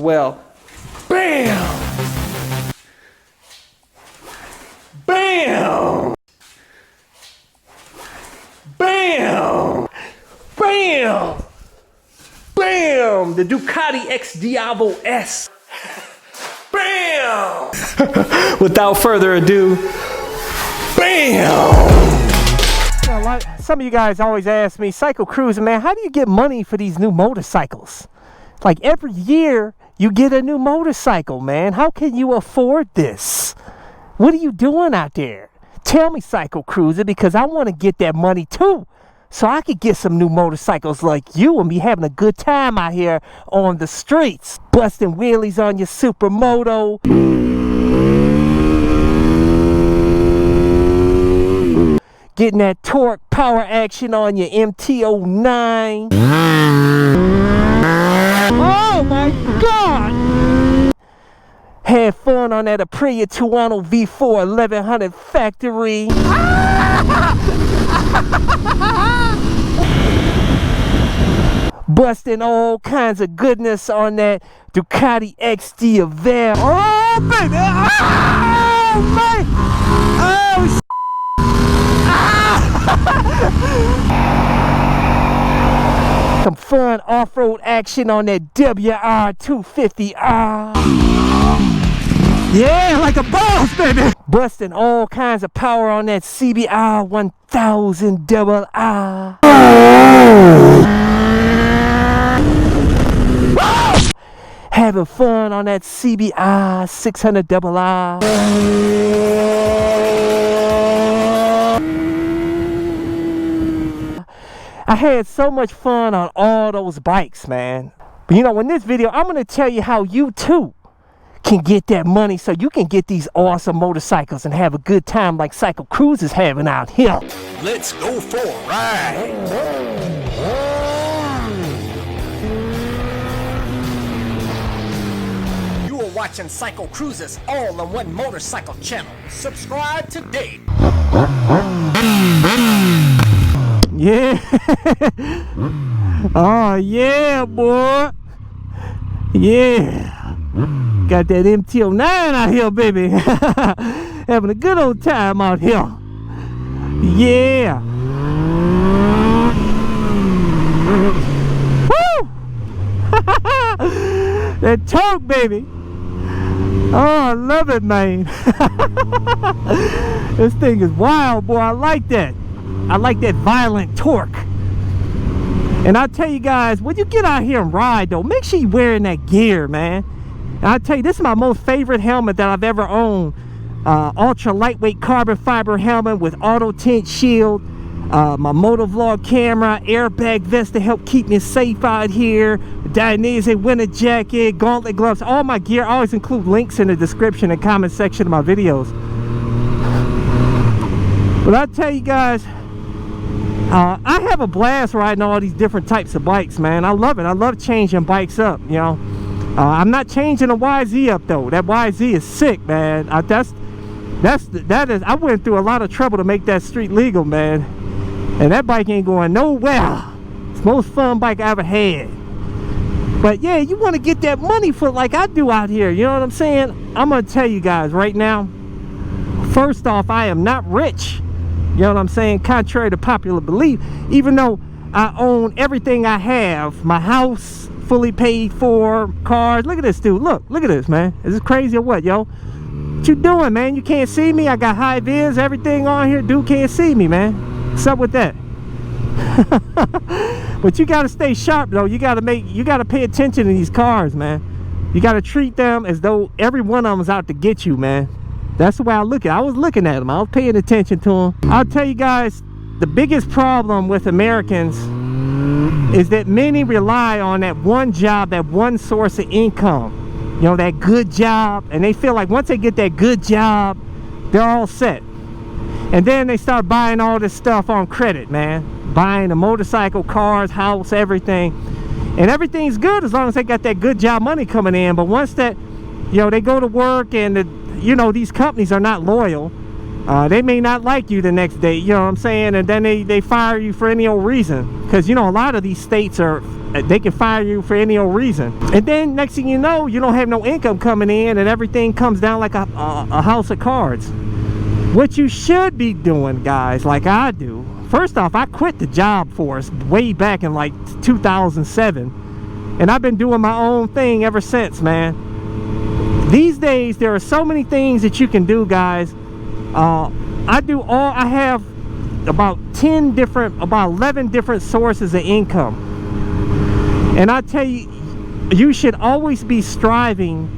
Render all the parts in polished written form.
well. Bam! Bam! Bam! Bam! Bam! The Ducati X Diavo S. Bam! Without further ado, bam! Some of you guys always ask me, CycleCruza, man, how do you get money for these new motorcycles? Like every year, you get a new motorcycle, man. How can you afford this? What are you doing out there? Tell me, CycleCruza, because I want to get that money too. So I could get some new motorcycles like you and be having a good time out here on the streets. Busting wheelies on your Supermoto. Getting that torque power action on your MT-09. Oh my God! Had fun on that Aprilia Tuono V4 1100 factory. Busting all kinds of goodness on that Ducati XD Avera. Oh baby! Oh man! Oh some fun off-road action on that WR250R. Yeah, like a boss, baby. Busting all kinds of power on that CBR 1000 double R. Having fun on that CBR 600 double R. I had so much fun on all those bikes, man. But you know, in this video, I'm going to tell you how you too can get that money so you can get these awesome motorcycles and have a good time like CycleCruza is having out here. Let's go for a ride. You are watching CycleCruza's all-in-one motorcycle channel. Subscribe today. Yeah. Oh yeah, boy. Yeah. Got that MT-09 out here, baby. Having a good old time out here. Yeah. Woo! That torque, baby. Oh, I love it, man. This thing is wild, boy. I like that. I like that violent torque. And I'll tell you guys, when you get out here and ride though, make sure you're wearing that gear, man. And I'll tell you, this is my most favorite helmet that I've ever owned. Ultra lightweight carbon fiber helmet with auto tint shield. My motovlog camera, airbag vest to help keep me safe out here. Dainese winter jacket, gauntlet gloves, all my gear. I always include links in the description and comment section of my videos. But I'll tell you guys, I have a blast riding all these different types of bikes, man. I love it. I love changing bikes up, you know. I'm not changing the YZ up though. That YZ is sick, man. I went through a lot of trouble to make that street legal, man. And that bike ain't going nowhere. It's the most fun bike I ever had. But yeah, you want to get that money for like I do out here. You know what I'm saying? I'm gonna tell you guys right now. First off, I am not rich. You know what I'm saying? Contrary to popular belief, even though I own everything I have, my house fully paid for, cars. Look at this dude. Look at this, man. Is this crazy or what, yo? What you doing, man? You can't see me. I got high vis, everything on here. Dude can't see me, man. What's up with that? But you gotta stay sharp though. You gotta pay attention to these cars, man. You gotta treat them as though every one of them is out to get you, man. That's the way I look at it. I was looking at them. I was paying attention to them. I'll tell you guys, the biggest problem with Americans is that many rely on that one job, that one source of income. You know, that good job. And they feel like once they get that good job, they're all set. And then they start buying all this stuff on credit, man. Buying a motorcycle, cars, house, everything. And everything's good as long as they got that good job money coming in. But once that, you know, they go to work and you know, these companies are not loyal. They may not like you the next day, you know what I'm saying? And then they fire you for any old reason. Because, you know, a lot of these states are they can fire you for any old reason. And then next thing you know, you don't have no income coming in, and everything comes down like a house of cards. What you should be doing, guys, like I do. First off, I quit the job force way back in like 2007, and I've been doing my own thing ever since, man. These days, there are so many things that you can do, guys. I have about 11 different sources of income. And I tell you, you should always be striving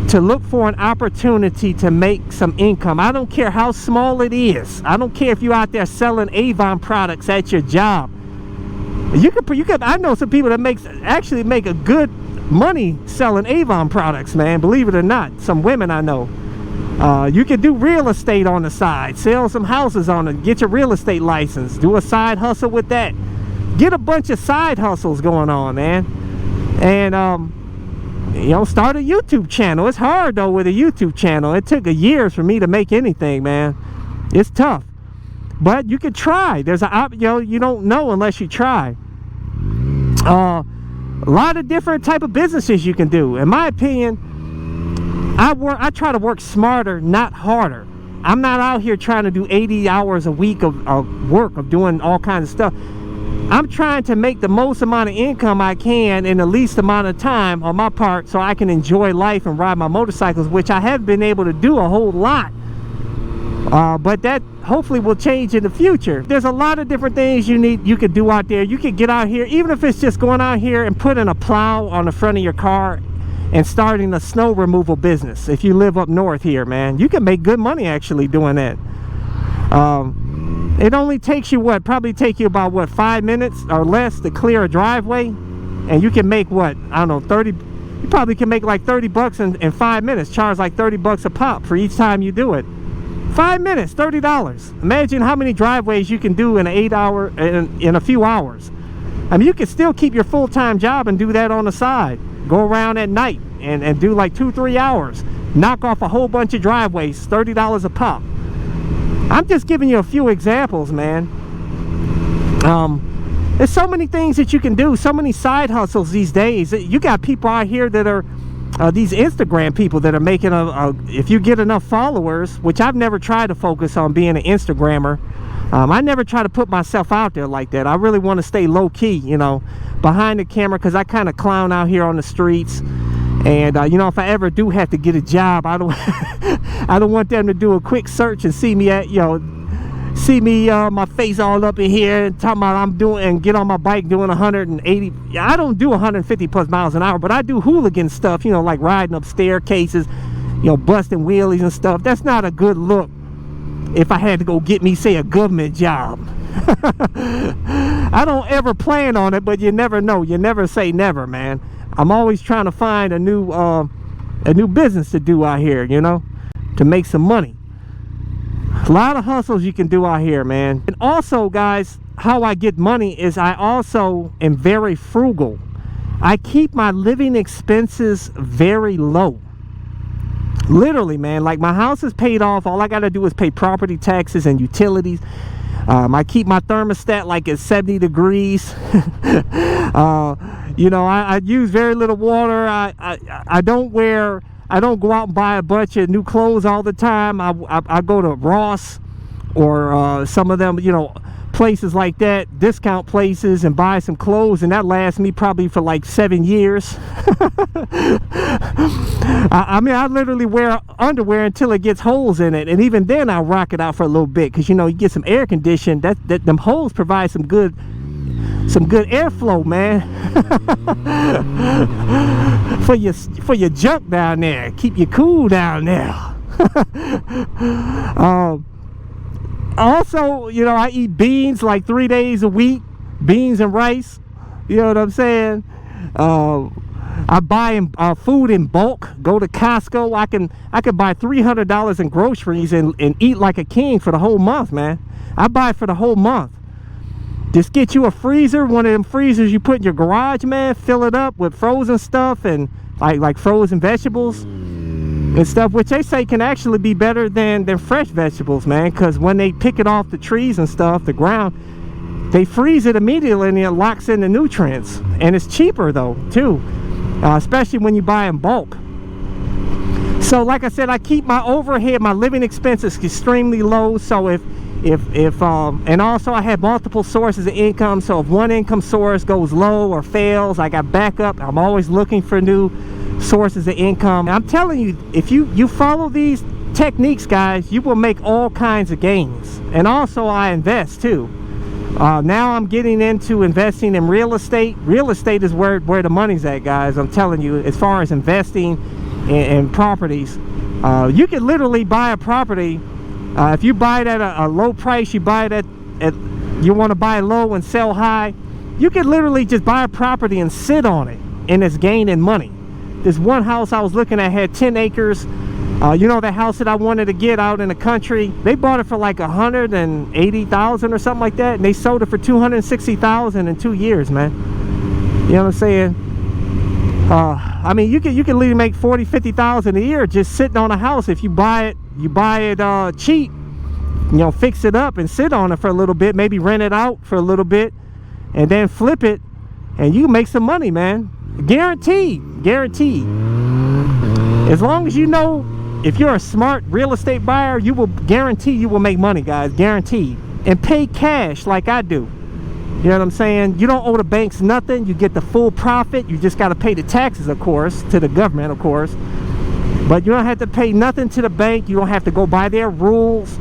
to look for an opportunity to make some income. I don't care how small it is. I don't care if you're out there selling Avon products at your job. You could. I know some people that actually make a good money selling Avon products, man. Believe it or not, some women I know. You can do real estate on the side, sell some houses on it, get your real estate license, do a side hustle with that. Get a bunch of side hustles going on, man. And you know, start a YouTube channel. It's hard though with a YouTube channel. It took years for me to make anything, man. It's tough, but you can try. There's you don't know unless you try. A lot of different type of businesses you can do. In my opinion, I try to work smarter, not harder. I'm not out here trying to do 80 hours a week of work, of doing all kinds of stuff. I'm trying to make the most amount of income I can in the least amount of time on my part, so I can enjoy life and ride my motorcycles, which I haven't been able to do a whole lot. But that hopefully will change in the future. There's a lot of different things you could do out there. You could get out here, even if it's just going out here and putting a plow on the front of your car and starting a snow removal business. If you live up north here, man, you can make good money actually doing that. It only takes you probably take you about 5 minutes or less to clear a driveway, and you can make I don't know, 30. You probably can make like 30 bucks in 5 minutes. Charge like 30 bucks a pop for each time you do it. 5 minutes, $30. Imagine how many driveways you can do in an 8 hour in a few hours. I mean, you can still keep your full-time job and do that on the side. Go around at night and do like 2-3 hours. Knock off a whole bunch of driveways, $30 a pop. I'm just giving you a few examples, man. There's so many things that you can do, so many side hustles these days. You got people out here that are these Instagram people that are making if you get enough followers, which I've never tried to focus on being an Instagrammer. I never try to put myself out there like that. I really want to stay low-key, you know, behind the camera, because I kind of clown out here on the streets. And you know, if I ever do have to get a job, I don't I don't want them to do a quick search and see me my face all up in here and talking about I'm doing, and get on my bike doing 180. I don't do 150 plus miles an hour, but I do hooligan stuff, you know, like riding up staircases, you know, busting wheelies and stuff. That's not a good look if I had to go get me, say, a government job. I don't ever plan on it, but you never know. You never say never, man. I'm always trying to find a new business to do out here, you know, to make some money. A lot of hustles you can do out here, man. And also, guys, how I get money is I also am very frugal. I keep my living expenses very low. Literally, man. Like, my house is paid off. All I got to do is pay property taxes and utilities. I keep my thermostat like at 70 degrees. You know, I use very little water. I don't go out and buy a bunch of new clothes all the time. I go to Ross or some of them, you know, places like that, discount places, and buy some clothes, and that lasts me probably for like 7 years. I mean, I literally wear underwear until it gets holes in it, and even then I rock it out for a little bit, because, you know, you get some air condition. That them holes provide some good airflow, man. for your junk down there, keep you cool down there. Also, you know, I eat beans like 3 days a week, beans and rice. You know what I'm saying? I buy food in bulk. Go to Costco. I can buy $300 in groceries and eat like a king for the whole month, man. I buy for the whole month. Just get you a freezer, one of them freezers you put in your garage, man. Fill it up with frozen stuff and like frozen vegetables and stuff, which they say can actually be better than fresh vegetables, man, because when they pick it off the trees and stuff, the ground, they freeze it immediately and it locks in the nutrients. And it's cheaper though, too, especially when you buy in bulk. So like I said, I keep my overhead, my living expenses extremely low. So if and also I have multiple sources of income. So if one income source goes low or fails, I got backup. I'm always looking for new sources of income. I'm telling you, if you follow these techniques, guys, you will make all kinds of gains. And also I invest too. Now I'm getting into investing in real estate. Real estate is where the money's at, guys. I'm telling you, as far as investing in properties, you can literally buy a property. If you buy it at a low price, you buy it at you want to buy low and sell high, you can literally just buy a property and sit on it, and it's gaining money. This one house I was looking at had 10 acres. You know, that house that I wanted to get out in the country, they bought it for like $180,000 or something like that, and they sold it for $260,000 in 2 years, man. You know what I'm saying? I mean, you can literally make $40,000-$50,000 a year just sitting on a house. If you buy it cheap, you know, fix it up and sit on it for a little bit, maybe rent it out for a little bit, and then flip it, and you can make some money, man. Guaranteed. As long as you know, if you're a smart real estate buyer, you will guarantee you will make money, guys. Guaranteed. And pay cash like I do. You know what I'm saying? You don't owe the banks nothing. You get the full profit. You just got to pay the taxes, of course, to the government, of course. But you don't have to pay nothing to the bank. You don't have to go by their rules.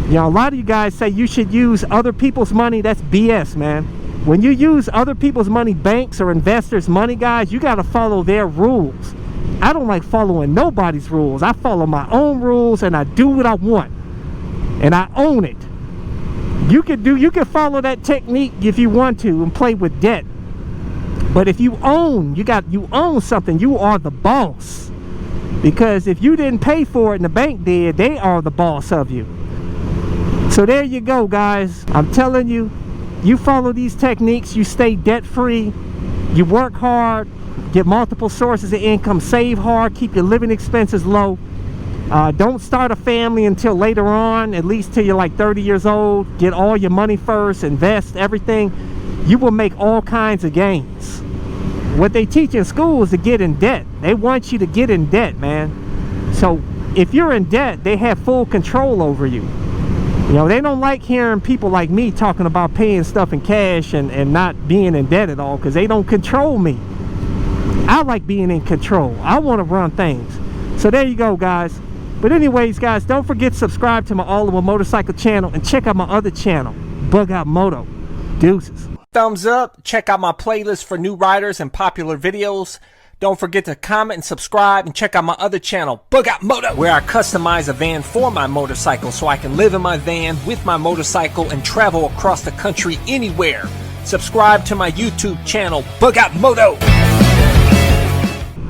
You know, a lot of you guys say you should use other people's money. That's BS, man. When you use other people's money, banks or investors' money, guys, you got to follow their rules. I don't like following nobody's rules. I follow my own rules, and I do what I want. And I own it. You can follow that technique if you want to and play with debt. But if you own something, you are the boss. Because if you didn't pay for it and the bank did, they are the boss of you. So there you go, guys. I'm telling you, you follow these techniques, you stay debt free, you work hard, get multiple sources of income, save hard, keep your living expenses low. Don't start a family until later on, at least till you're like 30 years old. Get all your money first, invest everything. You will make all kinds of gains. What they teach in school is to get in debt. They want you to get in debt, man. So if you're in debt, they have full control over you. You know, they don't like hearing people like me talking about paying stuff in cash and not being in debt at all, because they don't control me. I like being in control. I want to run things. So there you go, guys. But anyways, guys, don't forget to subscribe to my All in One Motorcycle channel and check out my other channel, Bug Out Moto. Deuces. Thumbs up. Check out my playlist for new riders and popular videos. Don't forget to comment and subscribe, and check out my other channel, Bug Out Moto, where I customize a van for my motorcycle so I can live in my van with my motorcycle and travel across the country anywhere. Subscribe to my YouTube channel, Bug Out Moto.